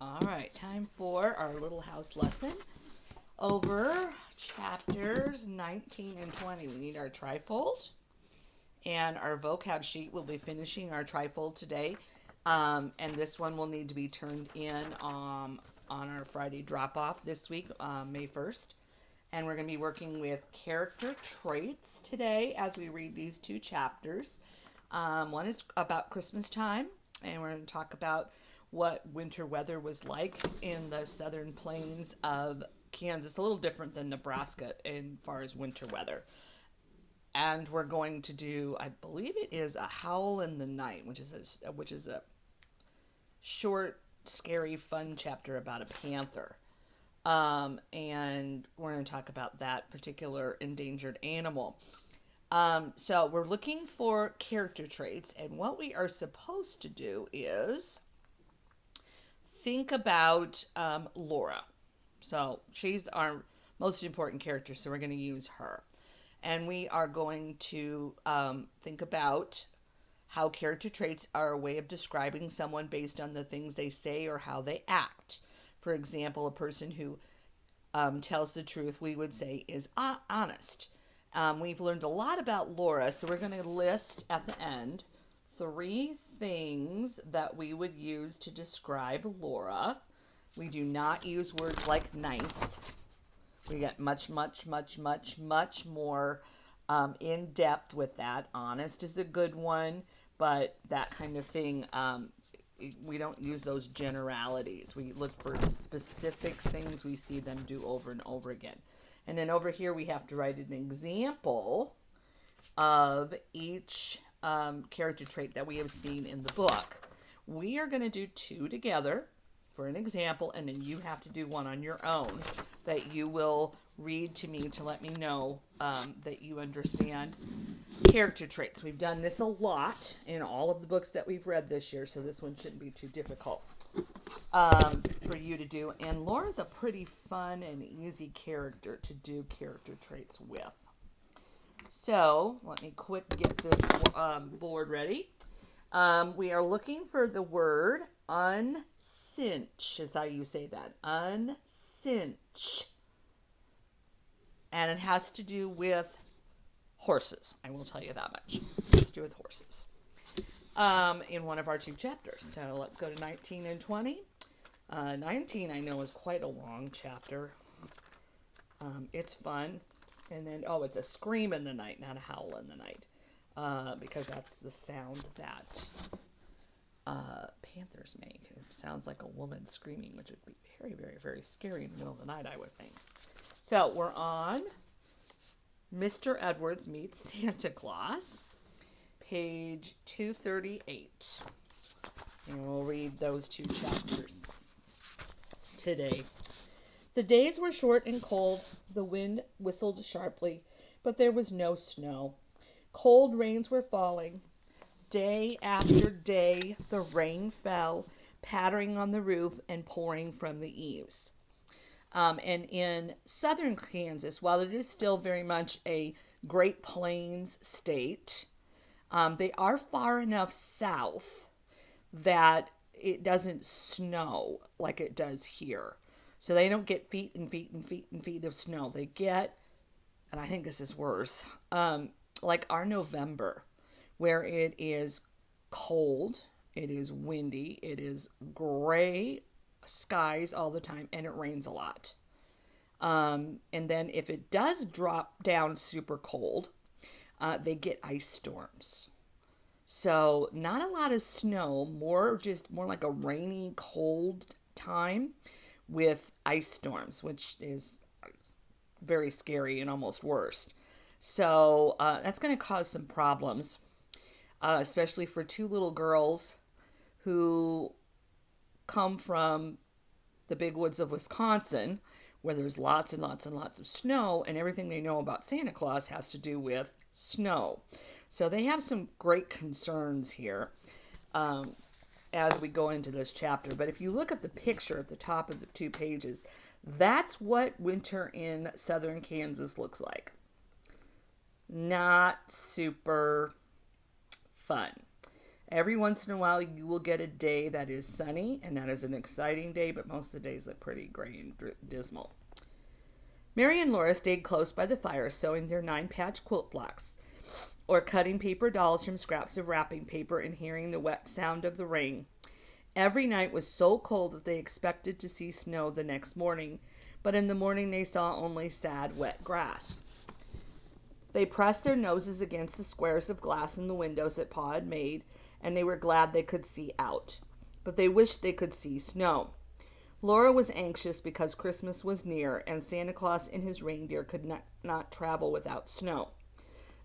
All right, time for our little house lesson over chapters 19 and 20. We need our trifold and our vocab sheet. We'll be finishing our trifold today, and this one will need to be turned in on our Friday drop-off this week, May 1st. And we're going to be working with character traits today as we read these two chapters. One is about Christmas time, and we're going to talk about what winter weather was like in the southern plains of Kansas. A little different than Nebraska as far as winter weather. And we're going to do, I believe it is A Howl in the Night, which is a short, scary, fun chapter about a panther. And we're going to talk about that particular endangered animal. So we're looking for character traits, and what we are supposed to do is think about Laura. So she's our most important character, so we're going to use her. And we are going to think about how character traits are a way of describing someone based on the things they say or how they act. For example, a person who tells the truth, we would say, is honest. We've learned a lot about Laura, so we're going to list at the end 3 things that we would use to describe Laura. We do not use words like nice. We get much more in depth with that. Honest is a good one, but that kind of thing, we don't use those generalities. We look for specific things we see them do over and over again. And then over here we have to write an example of each character trait that we have seen in the book. We are going to do 2 together for an example, and then you have to do one on your own that you will read to me to let me know that you understand character traits. We've done this a lot in all of the books that we've read this year, so this one shouldn't be too difficult for you to do. And Laura's a pretty fun and easy character to do character traits with. So let me quick get this board ready. We are looking for the word uncinch, is how you say that. Uncinch. And it has to do with horses. I will tell you that much. It has to do with horses. In one of our 2 chapters. So let's go to 19 and 20. 19 I know is quite a long chapter. It's fun. And then, it's a scream in the night, not a howl in the night. Because that's the sound that panthers make. It sounds like a woman screaming, which would be very, very, very scary in the middle of the night, I would think. So we're on Mr. Edwards Meets Santa Claus, page 238. And we'll read those 2 chapters today. The days were short and cold. The wind whistled sharply, but there was no snow. Cold rains were falling. Day after day, the rain fell, pattering on the roof and pouring from the eaves. And in southern Kansas, while it is still very much a Great Plains state, they are far enough south that it doesn't snow like it does here. So they don't get feet and feet and feet and feet of snow. They get, and I think this is worse, like our November, where it is cold, it is windy, it is gray skies all the time, and it rains a lot. And then if it does drop down super cold, they get ice storms. So not a lot of snow, more like a rainy, cold time with ice storms, which is very scary and almost worse. So that's going to cause some problems, especially for 2 little girls who come from the big woods of Wisconsin, where there's lots and lots and lots of snow, and everything they know about Santa Claus has to do with snow. So they have some great concerns here as we go into this chapter. But if you look at the picture at the top of the 2 pages, that's what winter in southern Kansas looks like. Not super fun. Every once in a while, you will get a day that is sunny, and that is an exciting day, but most of the days look pretty gray and dismal. Mary and Laura stayed close by the fire, sewing their 9-patch quilt blocks, or cutting paper dolls from scraps of wrapping paper and hearing the wet sound of the rain. Every night was so cold that they expected to see snow the next morning, but in the morning they saw only sad, wet grass. They pressed their noses against the squares of glass in the windows that Pa had made, and they were glad they could see out. But they wished they could see snow. Laura was anxious because Christmas was near, and Santa Claus and his reindeer could not travel without snow.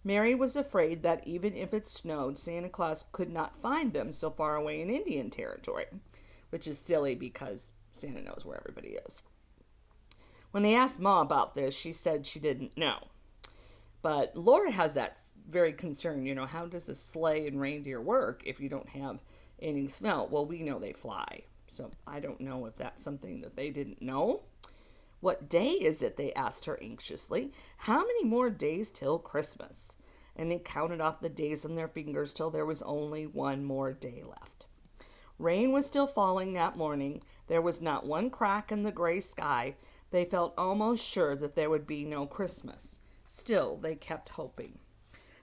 Mary was afraid that even if it snowed, Santa Claus could not find them so far away in Indian Territory, which is silly because Santa knows where everybody is. When they asked Ma about this, she said she didn't know. But Laura has that very concern, how does a sleigh and reindeer work if you don't have any snow? Well, we know they fly, so I don't know if that's something that they didn't know. What day is it? They asked her anxiously. How many more days till Christmas? And they counted off the days on their fingers till there was only one more day left. Rain was still falling that morning. There was not one crack in the gray sky. They felt almost sure that there would be no Christmas. Still, they kept hoping.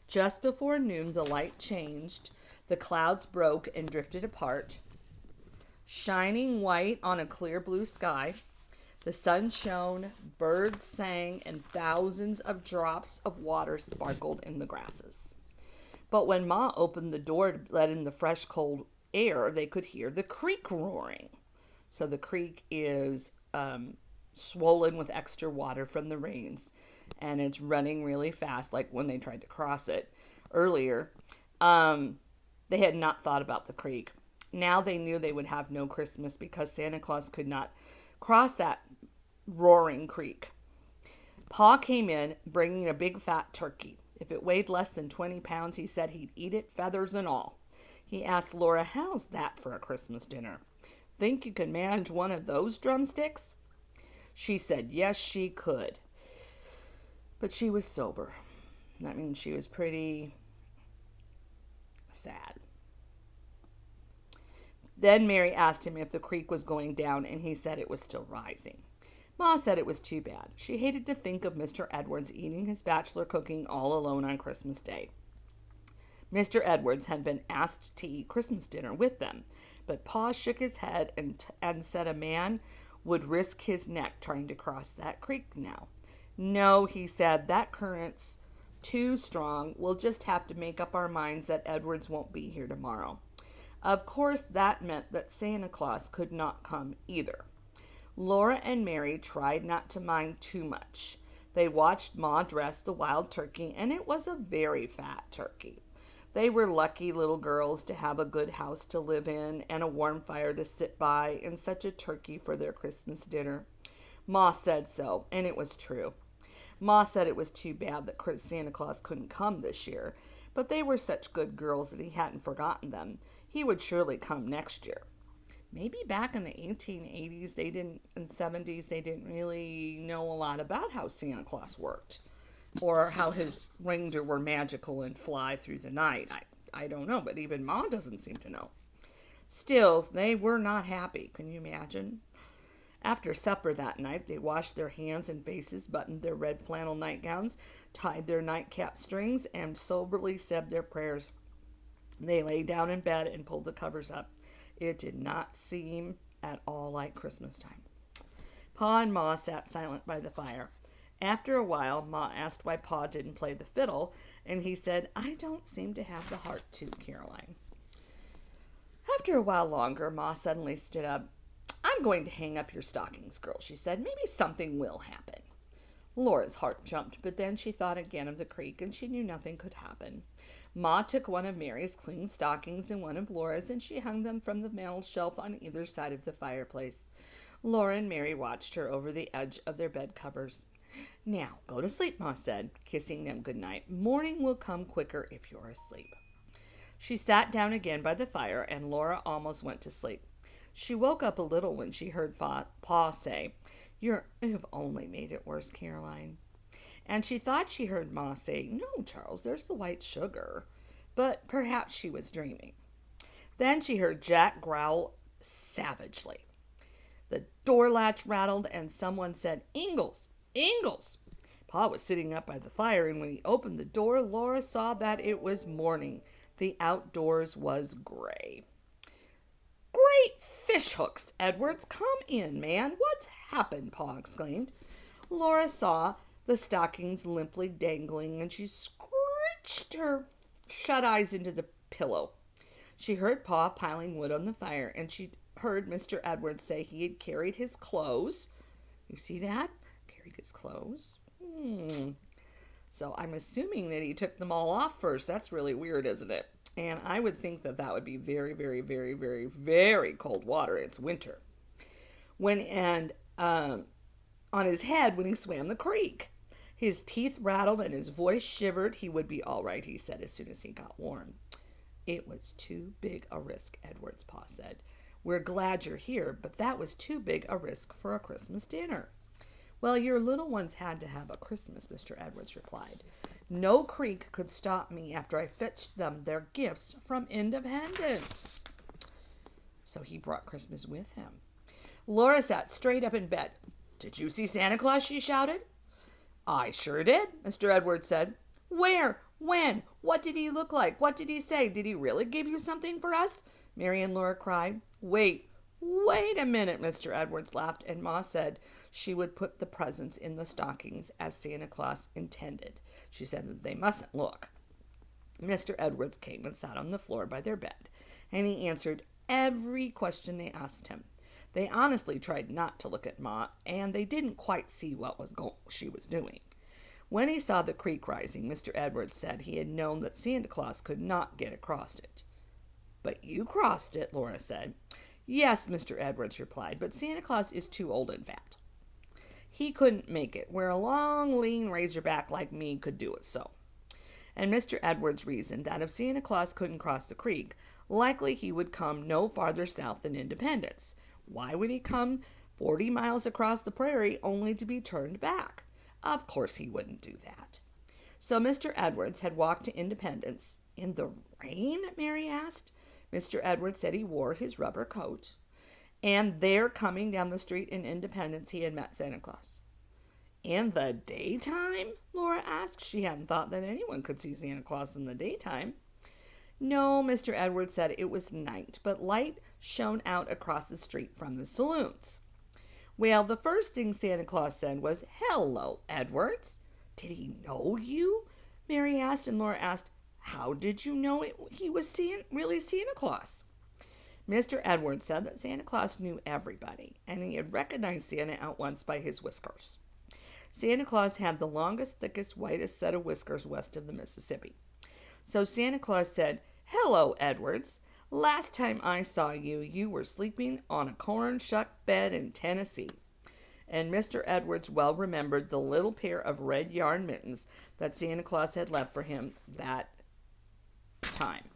Just before noon, the light changed. The clouds broke and drifted apart, shining white on a clear blue sky. The sun shone, birds sang, and thousands of drops of water sparkled in the grasses. But when Ma opened the door to let in the fresh, cold air, they could hear the creek roaring. So the creek is swollen with extra water from the rains, and it's running really fast, like when they tried to cross it earlier. They had not thought about the creek. Now they knew they would have no Christmas because Santa Claus could not cross that roaring creek. Pa came in, bringing a big fat turkey. If it weighed less than 20 pounds, he said he'd eat it, feathers and all. He asked Laura, how's that for a Christmas dinner? Think you could manage one of those drumsticks? She said yes, she could. But she was sober. That means she was pretty sad. Then Mary asked him if the creek was going down, and he said it was still rising. Ma said it was too bad. She hated to think of Mr. Edwards eating his bachelor cooking all alone on Christmas Day. Mr. Edwards had been asked to eat Christmas dinner with them, but Pa shook his head and said a man would risk his neck trying to cross that creek now. No, he said, that current's too strong. We'll just have to make up our minds that Edwards won't be here tomorrow. Of course, that meant that Santa Claus could not come either. Laura and Mary tried not to mind too much. They watched Ma dress the wild turkey, and it was a very fat turkey. They were lucky little girls to have a good house to live in and a warm fire to sit by and such a turkey for their Christmas dinner. Ma said so, and it was true. Ma said it was too bad that Santa Claus couldn't come this year, but they were such good girls that he hadn't forgotten them. He would surely come next year. Maybe back in the 1880s, and 70s, they didn't really know a lot about how Santa Claus worked or how his reindeer were magical and fly through the night. I don't know, but even Ma doesn't seem to know. Still, they were not happy. Can you imagine? After supper that night, they washed their hands and faces, buttoned their red flannel nightgowns, tied their nightcap strings, and soberly said their prayers. They lay down in bed and pulled the covers up. It did not seem at all like Christmas time. Pa and Ma sat silent by the fire. After a while, Ma asked why Pa didn't play the fiddle, and he said, I don't seem to have the heart to, Caroline. After a while longer, Ma suddenly stood up. I'm going to hang up your stockings, girl, she said. Maybe something will happen. Laura's heart jumped, but then she thought again of the creek, and she knew nothing could happen. Ma took one of Mary's clean stockings and one of Laura's, and she hung them from the mantel shelf on either side of the fireplace. Laura and Mary watched her over the edge of their bed covers. Now, go to sleep, Ma said, kissing them good night. Morning will come quicker if you're asleep. She sat down again by the fire, and Laura almost went to sleep. She woke up a little when she heard Pa say, You've only made it worse, Caroline. And she thought she heard Ma say, No, Charles, there's the white sugar. But perhaps she was dreaming. Then she heard Jack growl savagely. The door latch rattled and someone said, "Ingalls! Ingalls!" Pa was sitting up by the fire, and when he opened the door, Laura saw that it was morning. The outdoors was gray. "Great fish hooks, Edwards! Come in, man. What's happened?" Pa exclaimed. Laura saw the stockings limply dangling, and she screeched her shut eyes into the pillow. She heard Pa piling wood on the fire, and she heard Mr. Edwards say he had carried his clothes. You see that? Carried his clothes. So I'm assuming that he took them all off first. That's really weird, isn't it? And I would think that that would be very, very, very, very, very cold water. It's winter. On his head when he swam the creek. His teeth rattled and his voice shivered. He would be all right, he said, as soon as he got warm. It was too big a risk, Edward's Pa said. We're glad you're here, but that was too big a risk for a Christmas dinner. Well, your little ones had to have a Christmas, Mr. Edwards replied. No creek could stop me after I fetched them their gifts from Independence. So he brought Christmas with him. Laura sat straight up in bed. Did you see Santa Claus? She shouted. I sure did, Mr. Edwards said. Where? When? What did he look like? What did he say? Did he really give you something for us? Mary and Laura cried. Wait a minute, Mr. Edwards laughed, and Ma said she would put the presents in the stockings as Santa Claus intended. She said that they mustn't look. Mr. Edwards came and sat on the floor by their bed, and he answered every question they asked him. They honestly tried not to look at Ma, and they didn't quite see what she was doing. When he saw the creek rising, Mr. Edwards said he had known that Santa Claus could not get across it. But you crossed it, Laura said. Yes, Mr. Edwards replied, but Santa Claus is too old and fat. He couldn't make it, where a long, lean razorback like me could do it so. And Mr. Edwards reasoned that if Santa Claus couldn't cross the creek, likely he would come no farther south than Independence. Why would he come 40 miles across the prairie only to be turned back? Of course he wouldn't do that. So Mr. Edwards had walked to Independence. In the rain? Mary asked. Mr. Edwards said he wore his rubber coat. And there, coming down the street in Independence, he had met Santa Claus. In the daytime? Laura asked. She hadn't thought that anyone could see Santa Claus in the daytime. No, Mr. Edwards said it was night, but light shone out across the street from the saloons. Well, the first thing Santa Claus said was, Hello, Edwards. Did he know you? Mary asked, and Laura asked, How did you know he was really Santa Claus? Mr. Edwards said that Santa Claus knew everybody, and he had recognized Santa at once by his whiskers. Santa Claus had the longest, thickest, whitest set of whiskers west of the Mississippi. So Santa Claus said, Hello, Edwards. Last time I saw you, you were sleeping on a corn shuck bed in Tennessee. And Mr. Edwards well remembered the little pair of red yarn mittens that Santa Claus had left for him that time.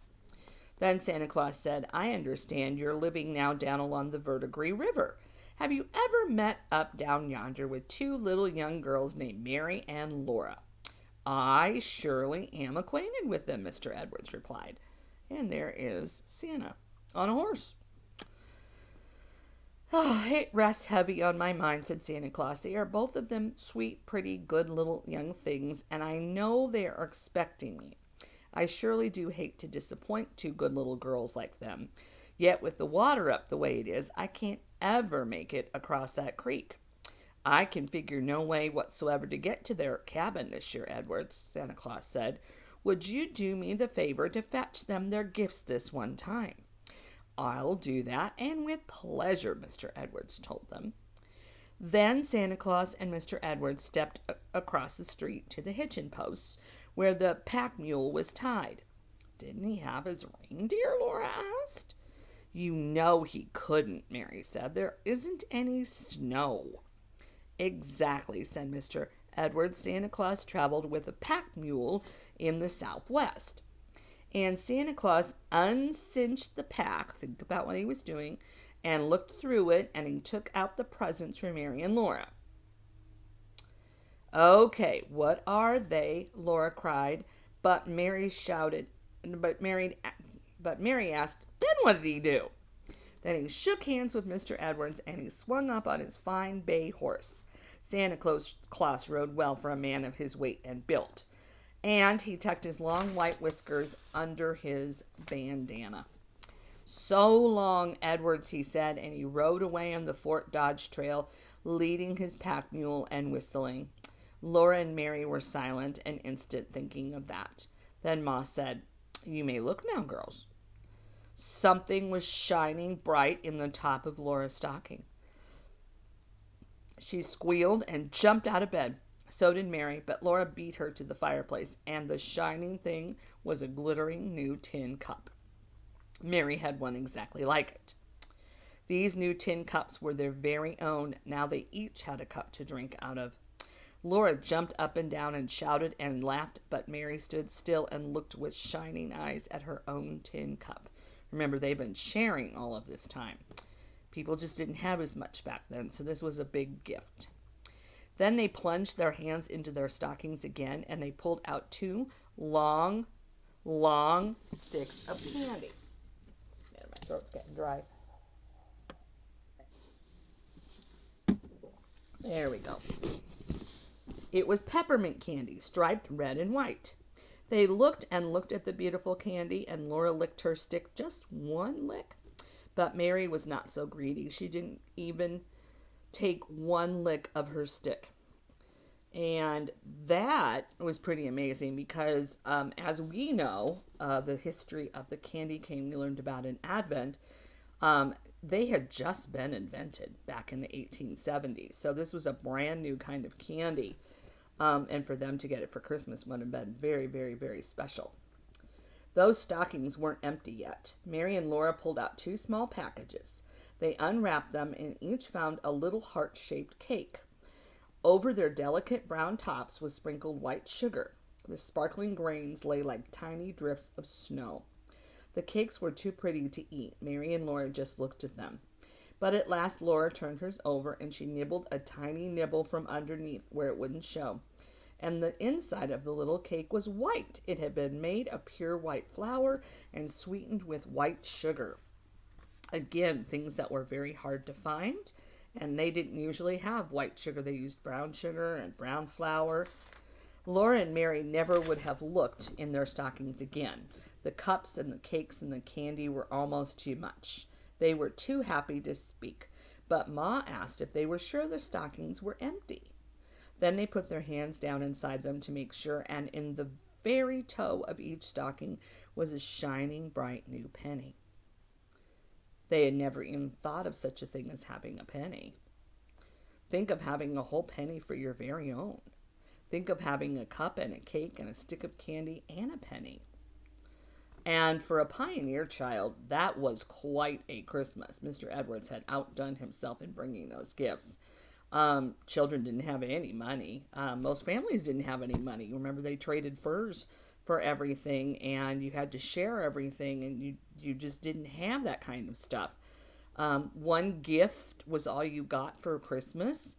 Then Santa Claus said, I understand you're living now down along the Verdigris River. Have you ever met up down yonder with two little young girls named Mary and Laura? I surely am acquainted with them, Mr. Edwards replied. And there is Santa on a horse. Oh, it rests heavy on my mind, said Santa Claus. They are both of them sweet, pretty, good little young things, and I know they are expecting me. I surely do hate to disappoint two good little girls like them. Yet with the water up the way it is, I can't ever make it across that creek. I can figure no way whatsoever to get to their cabin this year, Edwards, Santa Claus said. Would you do me the favor to fetch them their gifts this one time? I'll do that, and with pleasure, Mr. Edwards told them. Then Santa Claus and Mr. Edwards stepped across the street to the hitching posts where the pack mule was tied. Didn't he have his reindeer? Laura asked. You know he couldn't, Mary said. There isn't any snow. Exactly, said Mr. Edwards. Santa Claus traveled with a pack mule in the Southwest. And Santa Claus uncinched the pack, think about what he was doing, and looked through it, and he took out the presents for Mary and Laura. Okay, what are they? Laura cried, but Mary asked, Then what did he do? Then he shook hands with Mr. Edwards and he swung up on his fine bay horse. Santa Claus rode well for a man of his weight and build. And he tucked his long white whiskers under his bandana. "So long, Edwards," he said, and he rode away on the Fort Dodge trail, leading his pack mule and whistling. Laura and Mary were silent an instant, thinking of that. Then Ma said, "You may look now, girls." Something was shining bright in the top of Laura's stocking. She squealed and jumped out of bed. So did Mary, but Laura beat her to the fireplace, and the shining thing was a glittering new tin cup. Mary had one exactly like it. These new tin cups were their very own. Now they each had a cup to drink out of. Laura jumped up and down and shouted and laughed, but Mary stood still and looked with shining eyes at her own tin cup. Remember, they've been sharing all of this time. People just didn't have as much back then, so this was a big gift. Then they plunged their hands into their stockings again, and they pulled out two long, long sticks of candy. Man, my throat's getting dry. There we go. It was peppermint candy, striped red and white. They looked and looked at the beautiful candy, and Laura licked her stick just one lick. But Mary was not so greedy. She didn't even take one lick of her stick. And that was pretty amazing because, as we know, the history of the candy cane we learned about in Advent, they had just been invented back in the 1870s. So this was a brand new kind of candy. And for them to get it for Christmas would have been very, very, very special. Those stockings weren't empty yet. Mary and Laura pulled out two small packages. They unwrapped them and each found a little heart-shaped cake. Over their delicate brown tops was sprinkled white sugar. The sparkling grains lay like tiny drifts of snow. The cakes were too pretty to eat. Mary and Laura just looked at them. But at last Laura turned hers over and she nibbled a tiny nibble from underneath where it wouldn't show. And the inside of the little cake was white. It had been made of pure white flour and sweetened with white sugar. Again, things that were very hard to find, and they didn't usually have white sugar. They used brown sugar and brown flour. Laura and Mary never would have looked in their stockings again. The cups and the cakes and the candy were almost too much. They were too happy to speak, but Ma asked if they were sure the stockings were empty. Then they put their hands down inside them to make sure, and in the very toe of each stocking was a shining, bright new penny. They had never even thought of such a thing as having a penny. Think of having a whole penny for your very own. Think of having a cup and a cake and a stick of candy and a penny. And for a pioneer child, that was quite a Christmas. Mr. Edwards had outdone himself in bringing those gifts. Children didn't have any money. Most families didn't have any money. Remember, they traded furs for everything, and you had to share everything, and you just didn't have that kind of stuff. One gift was all you got for Christmas,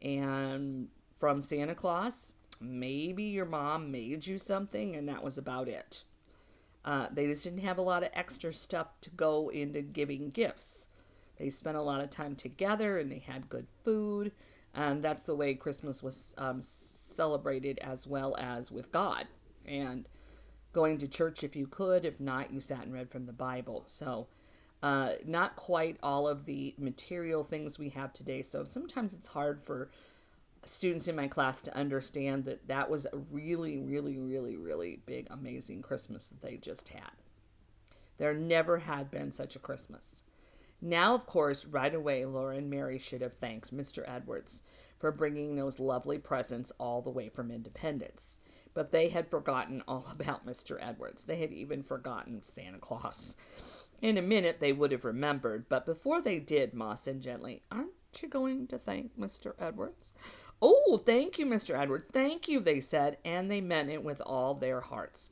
and from Santa Claus, maybe your mom made you something, and that was about it. They just didn't have a lot of extra stuff to go into giving gifts. They spent a lot of time together and they had good food. And that's the way Christmas was celebrated, as well as with God. And going to church if you could. If not, you sat and read from the Bible. So not quite all of the material things we have today. So sometimes it's hard for students in my class to understand that that was a really, really, really, really big, amazing Christmas that they just had. There never had been such a Christmas. Now, of course, right away, Laura and Mary should have thanked Mr. Edwards for bringing those lovely presents all the way from Independence. But they had forgotten all about Mr. Edwards. They had even forgotten Santa Claus. In a minute, they would have remembered, but before they did, Ma said gently, "Aren't you going to thank Mr. Edwards?" "Oh, thank you, Mr. Edwards, thank you," they said, and they meant it with all their hearts.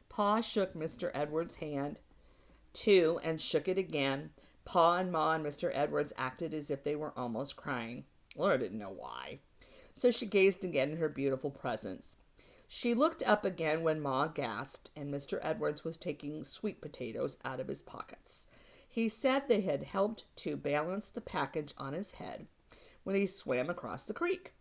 Pa shook Mr. Edwards' hand, too, and shook it again. Pa and Ma and Mr. Edwards acted as if they were almost crying. Laura didn't know why. So she gazed again at her beautiful presents. She looked up again when Ma gasped, and Mr. Edwards was taking sweet potatoes out of his pockets. He said they had helped to balance the package on his head when he swam across the creek.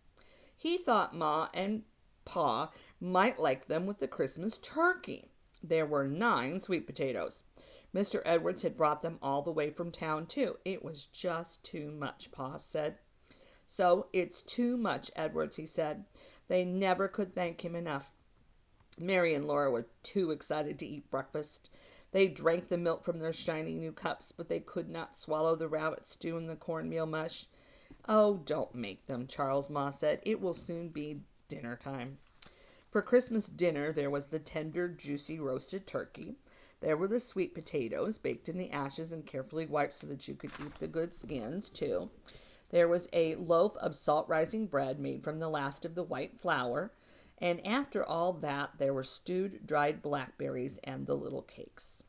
He thought Ma and Pa might like them with the Christmas turkey. There were 9 sweet potatoes. Mr. Edwards had brought them all the way from town, too. It was just too much, Pa said. So it's too much, Edwards, he said. They never could thank him enough. Mary and Laura were too excited to eat breakfast. They drank the milk from their shiny new cups, but they could not swallow the rabbit stew and the cornmeal mush. Oh, don't make them, Charles, Ma said. It will soon be dinner time. For Christmas dinner, there was the tender, juicy roasted turkey. There were the sweet potatoes, baked in the ashes and carefully wiped so that you could eat the good skins, too. There was a loaf of salt-rising bread made from the last of the white flour. And after all that, there were stewed dried blackberries and the little cakes.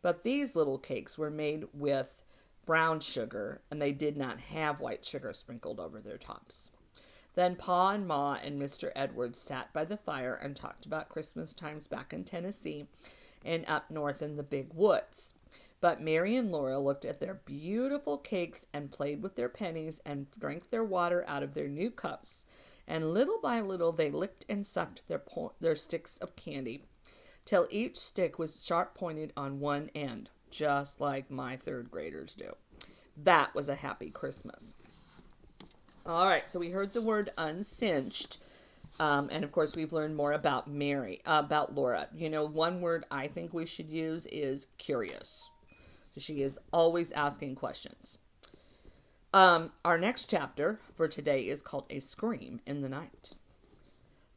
But these little cakes were made with brown sugar, and they did not have white sugar sprinkled over their tops. Then Pa and Ma and Mr. Edwards sat by the fire and talked about Christmas times back in Tennessee and up north in the big woods. But Mary and Laura looked at their beautiful cakes and played with their pennies and drank their water out of their new cups. And little by little they licked and sucked their sticks of candy, till each stick was sharp-pointed on one end, just like my 3rd graders do. That was a happy Christmas. All right, so we heard the word uncinched, and of course we've learned more about Laura. You know, one word I think we should use is curious. She is always asking questions. Our next chapter for today is called A Scream in the Night.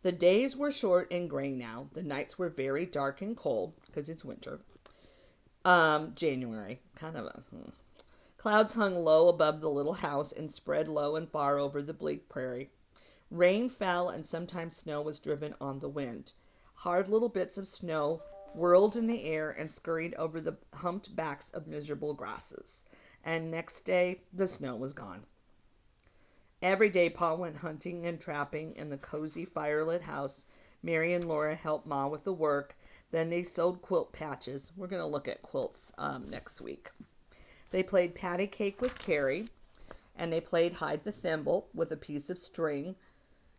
The days were short and gray now. The nights were very dark and cold, because it's winter. January, Clouds hung low above the little house and spread low and far over the bleak prairie. Rain fell and sometimes snow was driven on the wind. Hard little bits of snow whirled in the air and scurried over the humped backs of miserable grasses. And next day, the snow was gone. Every day, Pa went hunting and trapping in the cozy firelit house. Mary and Laura helped Ma with the work. Then they sewed quilt patches. We're going to look at quilts next week. They played patty cake with Carrie, and they played hide the thimble with a piece of string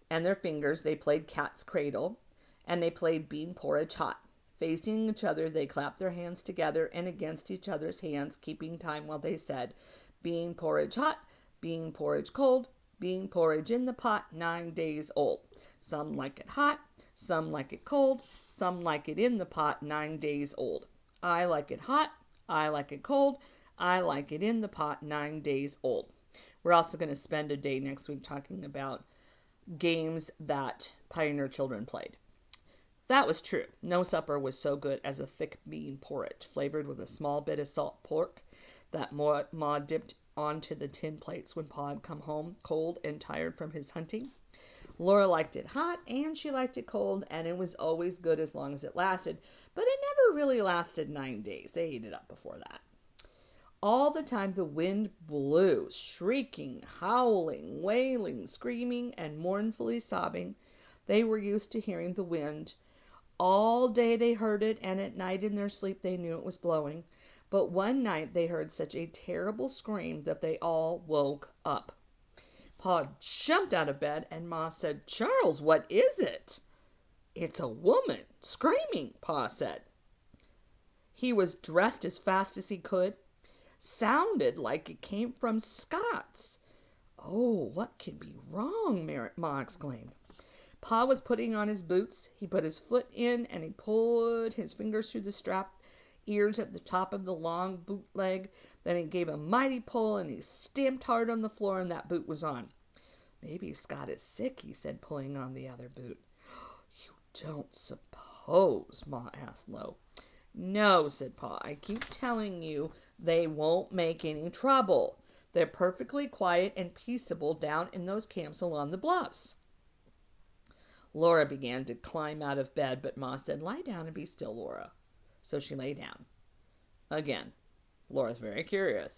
and their fingers. They played cat's cradle, and they played bean porridge hot. Facing each other, they clapped their hands together and against each other's hands, keeping time while they said, bean porridge hot, bean porridge cold, bean porridge in the pot, 9 days old. Some like it hot, some like it cold, some like it in the pot, 9 days old. I like it hot, I like it cold, I like it in the pot, 9 days old. We're also going to spend a day next week talking about games that Pioneer children played. That was true. No supper was so good as a thick bean porridge, flavored with a small bit of salt pork that Ma dipped onto the tin plates when Pa had come home, cold and tired from his hunting. Laura liked it hot, and she liked it cold, and it was always good as long as it lasted, but it never really lasted 9 days. They ate it up before that. All the time the wind blew, shrieking, howling, wailing, screaming, and mournfully sobbing. They were used to hearing the wind. All day they heard it, and at night in their sleep they knew it was blowing. But one night they heard such a terrible scream that they all woke up. Pa jumped out of bed, and Ma said, "Charles, what is it?" "It's a woman screaming," Pa said. He was dressed as fast as he could. Sounded like it came from Scott's. "Oh, what can be wrong?" Ma exclaimed. Pa was putting on his boots. He put his foot in and he pulled his fingers through the strap ears at the top of the long boot leg. Then he gave a mighty pull and he stamped hard on the floor, and that boot was on. "Maybe Scott is sick," he said, pulling on the other boot. "You don't suppose?" Ma asked low. "No," said Pa. "I keep telling you they won't make any trouble. They're perfectly quiet and peaceable down in those camps along the bluffs." Laura began to climb out of bed, but Ma said, "Lie down and be still, Laura." So she lay down. Again, Laura's very curious.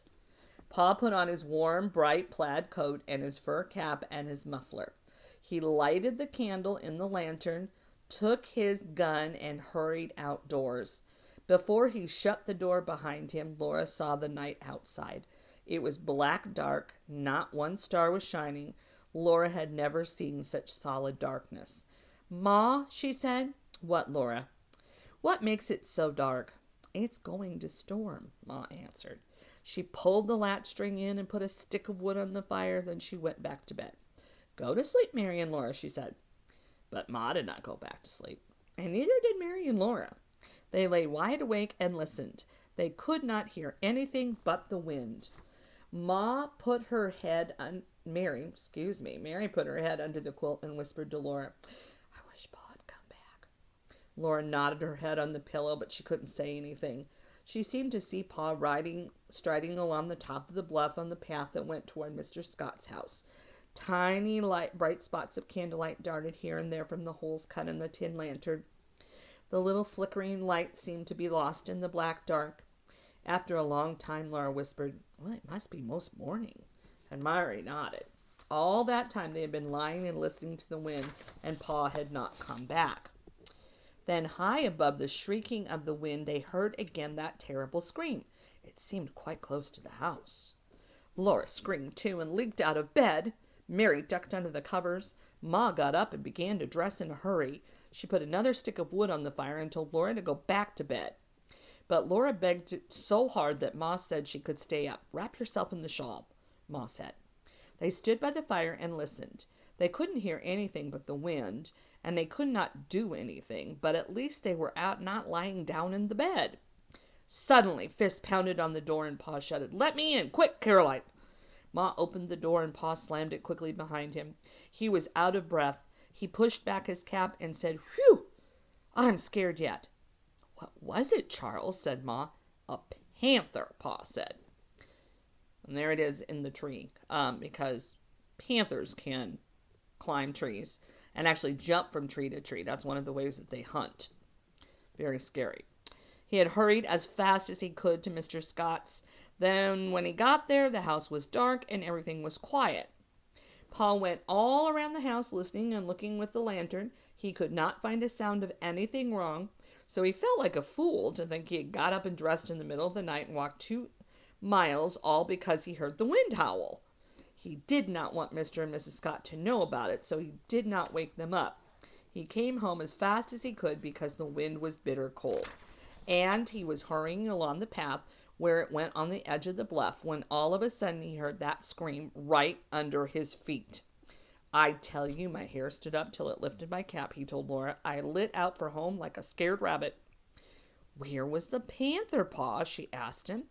Pa put on his warm, bright plaid coat and his fur cap and his muffler. He lighted the candle in the lantern, took his gun, and hurried outdoors. Before he shut the door behind him, Laura saw the night outside. It was black dark. Not one star was shining. Laura had never seen such solid darkness. "Ma," she said. "What, Laura?" "What makes it so dark?" "It's going to storm," Ma answered. She pulled the latch string in and put a stick of wood on the fire. Then she went back to bed. "Go to sleep, Mary and Laura," she said. But Ma did not go back to sleep, and neither did Mary and Laura. They lay wide awake and listened. They could not hear anything but the wind. Mary put her head under the quilt and whispered to Laura, "I wish Pa had come back." Laura nodded her head on the pillow, but she couldn't say anything. She seemed to see Pa striding along the top of the bluff on the path that went toward Mr. Scott's house. Tiny bright spots of candlelight darted here and there from the holes cut in the tin lantern. The little flickering light seemed to be lost in the black dark. After a long time, Laura whispered, "Well, it must be most morning," and Mary nodded. All that time they had been lying and listening to the wind, and Pa had not come back. Then high above the shrieking of the wind, they heard again that terrible scream. It seemed quite close to the house. Laura screamed too and leaped out of bed. Mary ducked under the covers. Ma got up and began to dress in a hurry. She put another stick of wood on the fire and told Laura to go back to bed. But Laura begged so hard that Ma said she could stay up. "Wrap yourself in the shawl," Ma said. They stood by the fire and listened. They couldn't hear anything but the wind, and they could not do anything, but at least they were out, not lying down in the bed. Suddenly, fists pounded on the door and Pa shouted, "Let me in! Quick, Caroline!" Ma opened the door and Pa slammed it quickly behind him. He was out of breath. He pushed back his cap and said, "Whew! I'm scared yet." "What was it, Charles?" said Ma. "A panther," Pa said. And there it is in the tree, because panthers can climb trees and actually jump from tree to tree. That's one of the ways that they hunt. Very scary. He had hurried as fast as he could to Mr. Scott's. Then when he got there, the house was dark and everything was quiet. Pa went all around the house listening and looking with the lantern. He could not find a sound of anything wrong, so he felt like a fool to think he had got up and dressed in the middle of the night and walked 2 miles, all because he heard the wind howl. He did not want Mr. and Mrs. Scott to know about it, so he did not wake them up. He came home as fast as he could because the wind was bitter cold, and he was hurrying along the path where it went on the edge of the bluff when all of a sudden he heard that scream right under his feet. "I tell you, my hair stood up till it lifted my cap," he told Laura. "I lit out for home like a scared rabbit." "Where was the panther, Pa?" she asked him.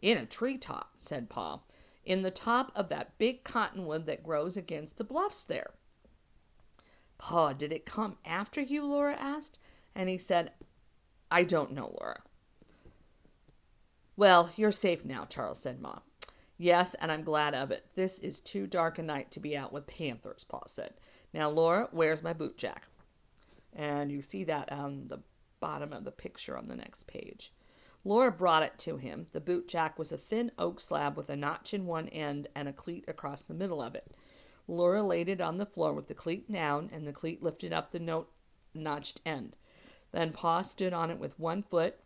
"In a treetop," said Pa. "In the top of that big cottonwood that grows against the bluffs there." "Pa, did it come after you?" Laura asked. And he said, "I don't know, Laura." "Well, you're safe now, Charles," said Ma. "Yes, and I'm glad of it. This is too dark a night to be out with panthers," Pa said. "Now, Laura, where's my boot jack?" And you see that on the bottom of the picture on the next page. Laura brought it to him. The boot jack was a thin oak slab with a notch in one end and a cleat across the middle of it. Laura laid it on the floor with the cleat down and the cleat lifted up the notched end. Then Pa stood on it with one foot.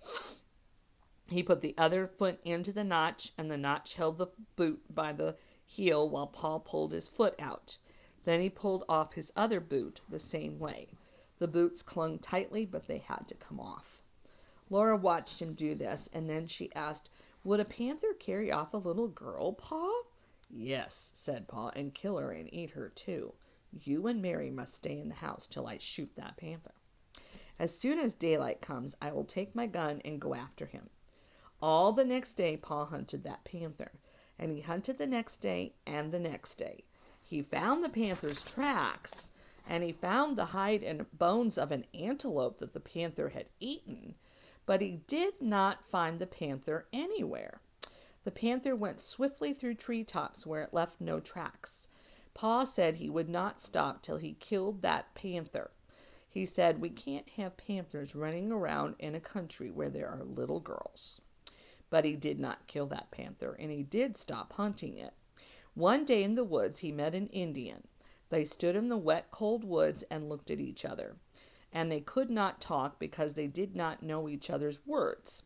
He put the other foot into the notch, and the notch held the boot by the heel while Pa pulled his foot out. Then he pulled off his other boot the same way. The boots clung tightly, but they had to come off. Laura watched him do this, and then she asked, "Would a panther carry off a little girl, Pa?" "Yes," said Pa, "and kill her and eat her too. You and Mary must stay in the house till I shoot that panther. As soon as daylight comes, I will take my gun and go after him." All the next day Pa hunted that panther, and he hunted the next day and the next day. He found the panther's tracks, and he found the hide and bones of an antelope that the panther had eaten, but he did not find the panther anywhere. The panther went swiftly through treetops where it left no tracks. Pa said he would not stop till he killed that panther. He said, "We can't have panthers running around in a country where there are little girls." But he did not kill that panther, and he did stop hunting it. One day in the woods he met an Indian. They stood in the wet, cold woods and looked at each other. and they could not talk because they did not know each other's words.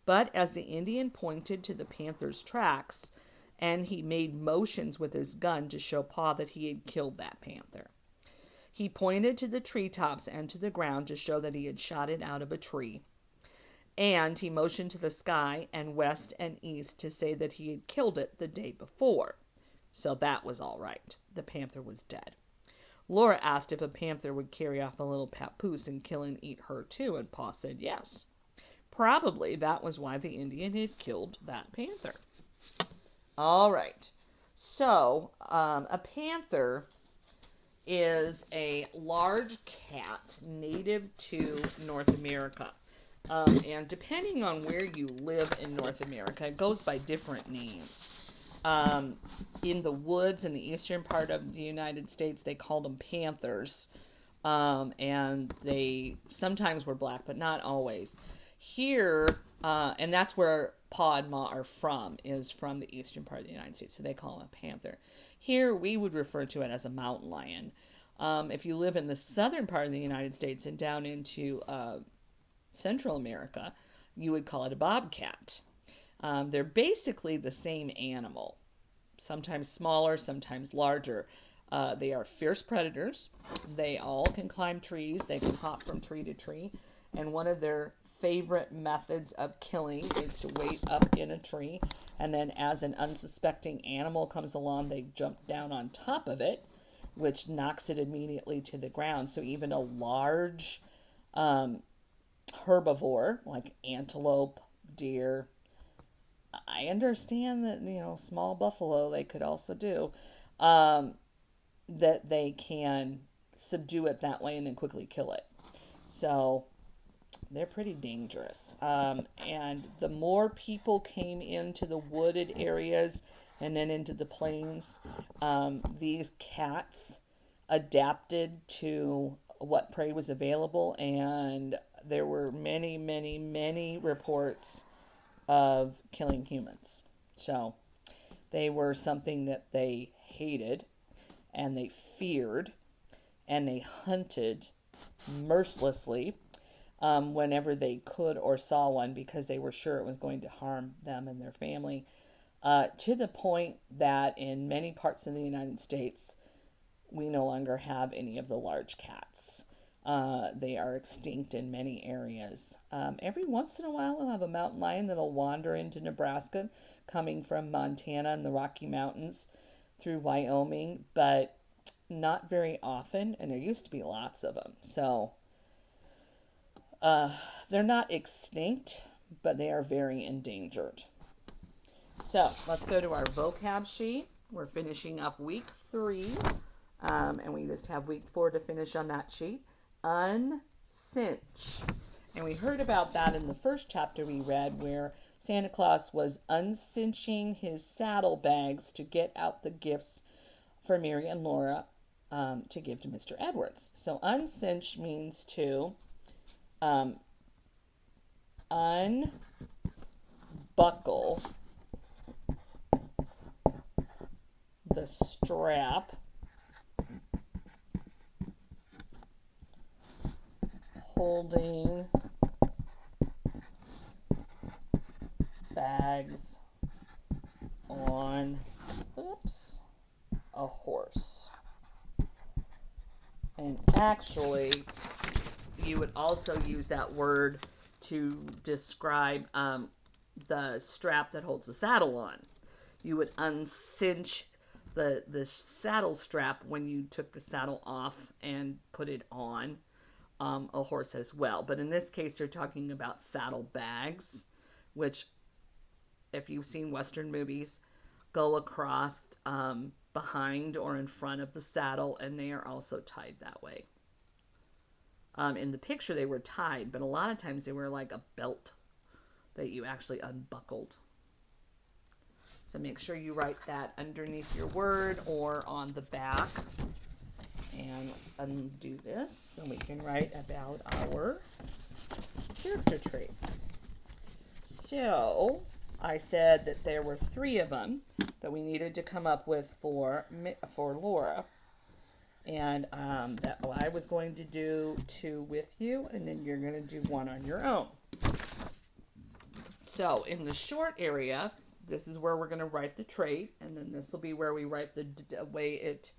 But as the Indian pointed to the panther's tracks, and he made motions with his gun to show Pa that he had killed that panther. He pointed to the treetops and to the ground to show that he had shot it out of a tree. And he motioned to the sky and west and east to say that he had killed it the day before. So that was all right. The panther was dead. Laura asked if a panther would carry off a little papoose and kill and eat her too, and Pa said yes. Probably that was why the Indian had killed that panther. All right. So a panther is a large cat native to North America. And depending on where you live in North America, it goes by different names. In the woods in the eastern part of the United States, they called them panthers. And they sometimes were black, but not always. Here, and that's where Pa and Ma are from, is from the eastern part of the United States, so they call him a panther. Here, we would refer to it as a mountain lion. If you live in the southern part of the United States and down into Central America, you would call it a bobcat. They're basically the same animal, sometimes smaller, sometimes larger. They are fierce predators. They all can climb trees. They can hop from tree to tree. And one of their favorite methods of killing is to wait up in a tree, and then as an unsuspecting animal comes along, they jump down on top of it, which knocks it immediately to the ground. So even a large herbivore like antelope, deer, I understand that, small buffalo they could also do, that they can subdue it that way and then quickly kill it. So they're pretty dangerous. And the more people came into the wooded areas and then into the plains, these cats adapted to what prey was available, and there were many, many, many reports of killing humans. So they were something that they hated and they feared, and they hunted mercilessly whenever they could or saw one, because they were sure it was going to harm them and their family, to the point that in many parts of the United States, we no longer have any of the large cats. They are extinct in many areas. Every once in a while, we'll have a mountain lion that'll wander into Nebraska, coming from Montana and the Rocky Mountains through Wyoming, but not very often, and there used to be lots of them. So they're not extinct, but they are very endangered. So let's go to our vocab sheet. We're finishing up week 3, and we just have week 4 to finish on that sheet. Uncinch. And we heard about that in the first chapter we read, where Santa Claus was uncinching his saddlebags to get out the gifts for Mary and Laura to give to Mr. Edwards. So uncinch means to unbuckle the strap holding bags on a horse. And actually, you would also use that word to describe the strap that holds the saddle on. You would uncinch the saddle strap when you took the saddle off and put it on a horse as well. But in this case, they're talking about saddle bags, which, if you've seen Western movies, go across behind or in front of the saddle, and they are also tied that way. In the picture, they were tied, but a lot of times they were like a belt that you actually unbuckled. So make sure you write that underneath your word or on the back. And undo this so we can write about our character traits. So I said that there were 3 of them that we needed to come up with for Laura. And that I was going to do 2 with you, and then you're going to do 1 on your own. So in the short area, this is where we're going to write the trait, and then this will be where we write the way it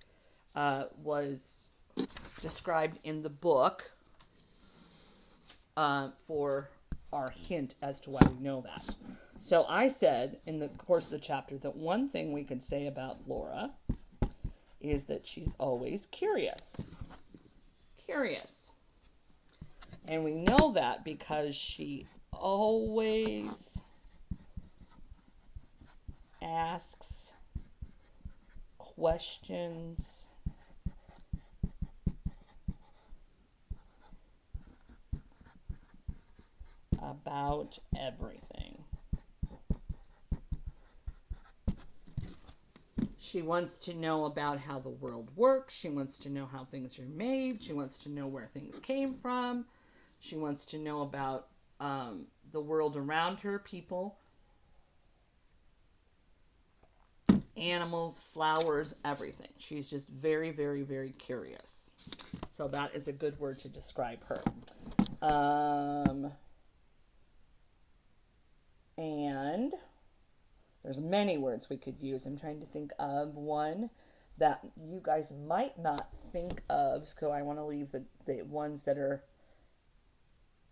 was described in the book for our hint as to why we know that. So I said in the course of the chapter that one thing we could say about Laura is that she's always curious. Curious. And we know that because she always asks questions about everything. She wants to know about how the world works. She wants to know how things are made. She wants to know where things came from. She wants to know about the world around her, people, animals, flowers, everything. She's just very, very, very curious. So that is a good word to describe her. And there's many words we could use. I'm trying to think of one that you guys might not think of, so I want to leave the ones that are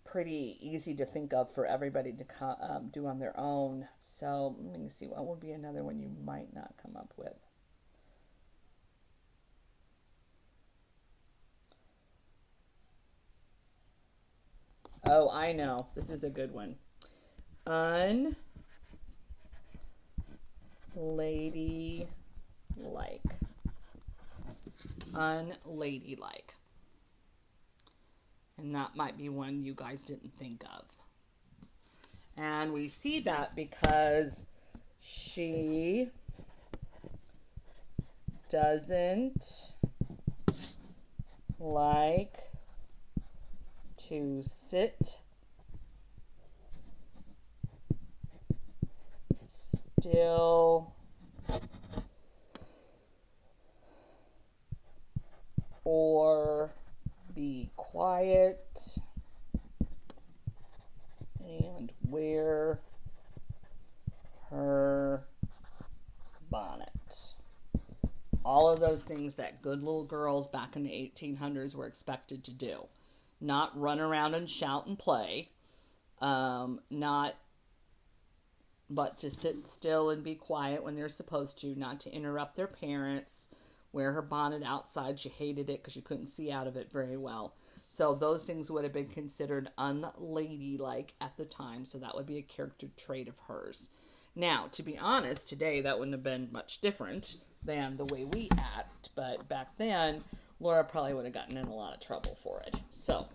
pretty easy to think of for everybody to do on their own. So let me see, what would be another one you might not come up with? Oh, I know. This is a good one. Unladylike. Unladylike. And that might be one you guys didn't think of. And we see that because she doesn't like to sit still or be quiet and wear her bonnet. All of those things that good little girls back in the 1800s were expected to do. Not run around and shout and play. But to sit still and be quiet when they're supposed to, not to interrupt their parents, wear her bonnet outside. She hated it because she couldn't see out of it very well. So those things would have been considered unladylike at the time, so that would be a character trait of hers. Now, to be honest, today that wouldn't have been much different than the way we act, but back then, Laura probably would have gotten in a lot of trouble for it. So,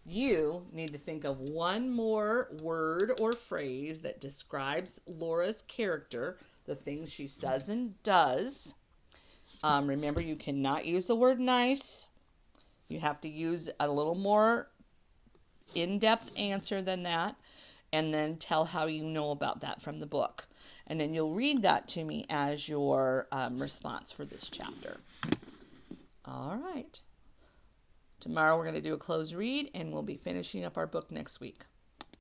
you need to think of one more word or phrase that describes Laura's character, the things she says and does. Remember, you cannot use the word nice. You have to use a little more in-depth answer than that, and then tell how you know about that from the book. And then you'll read that to me as your response for this chapter. All right. Tomorrow we're going to do a closed read, and we'll be finishing up our book next week.